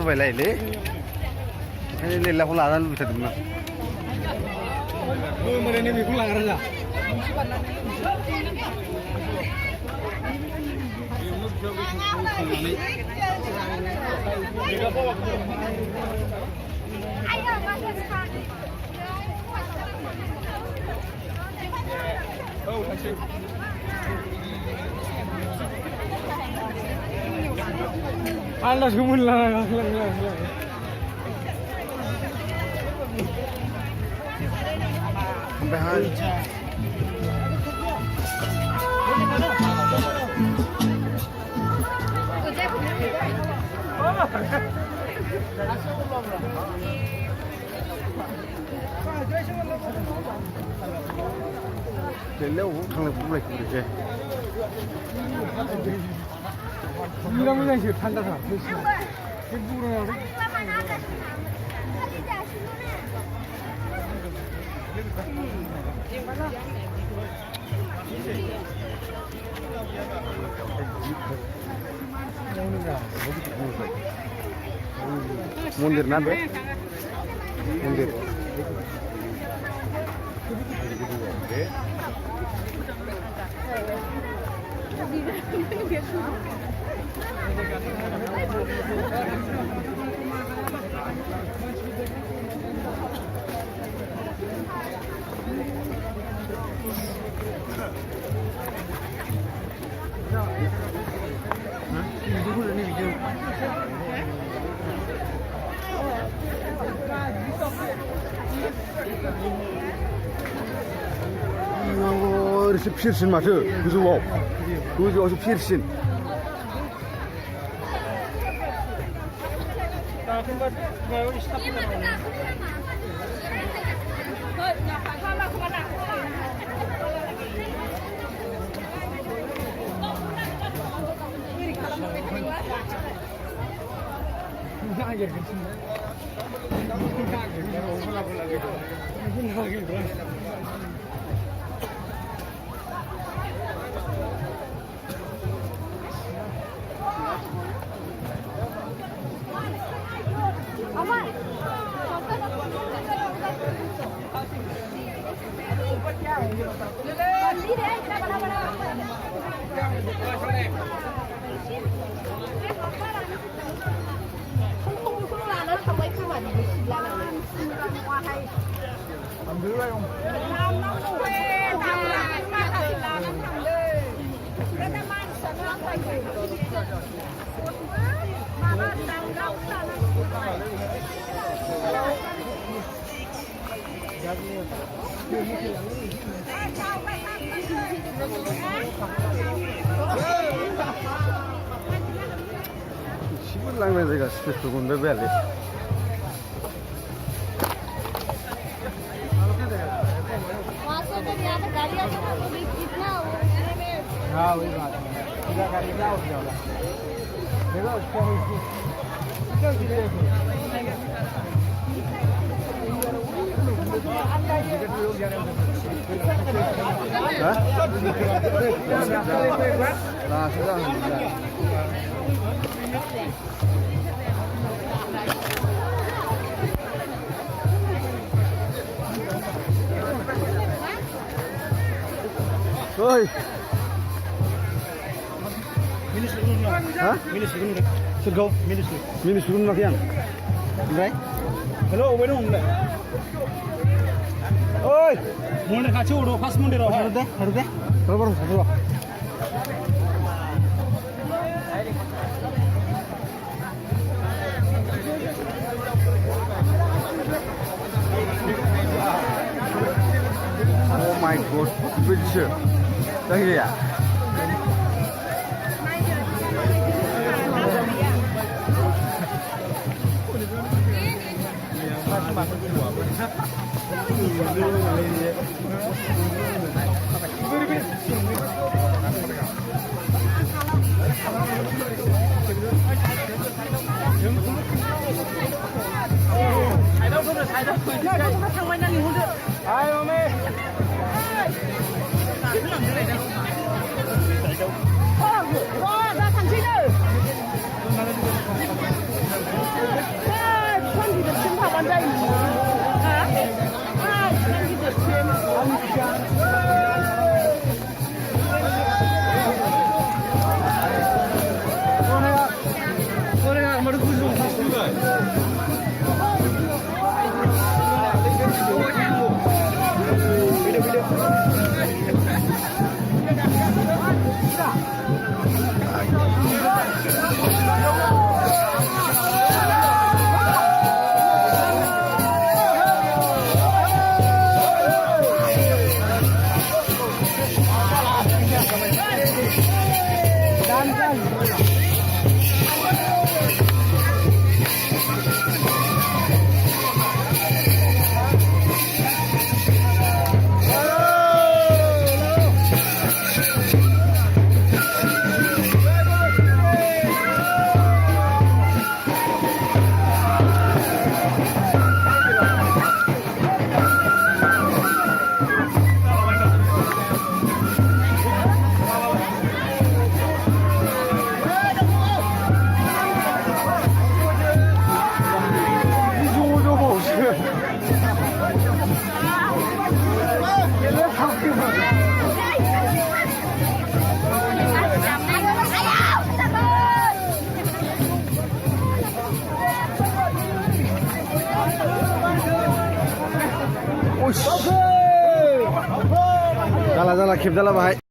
बायलायलै ओंखायनो लेरलाखौ लानानै लुबैथारदोंमोन आं मोनैनो बेखौ लाग्रा जा Alas gumula lang. Bahan. Lelew thằng này cũng lệch được chứ. 이런 거 이제 판다사. 그 부르냐고? Mundir nabe? Mundir. 이렇게 피르신 마트 그저와서 피르신 Sibuk lang na siya kasi tukun bebeli. Masuk ke dia ada गाड़ी आता है तो कितना हाँ वही बात है पूरा गाड़ी क्या हो जाएगा देखो उसको Oi. Hah? Minus dulu. Surga minus dulu. Minus dulu nak yang. Right? Hello, wait on. Oi. Munde kacu udah pas munde roh. Harus deh. Berapa satu? Oh my god, picture. Lagi ya? Hai mami. জ্বালা জ্বালা খেপ জ্বালা ভাই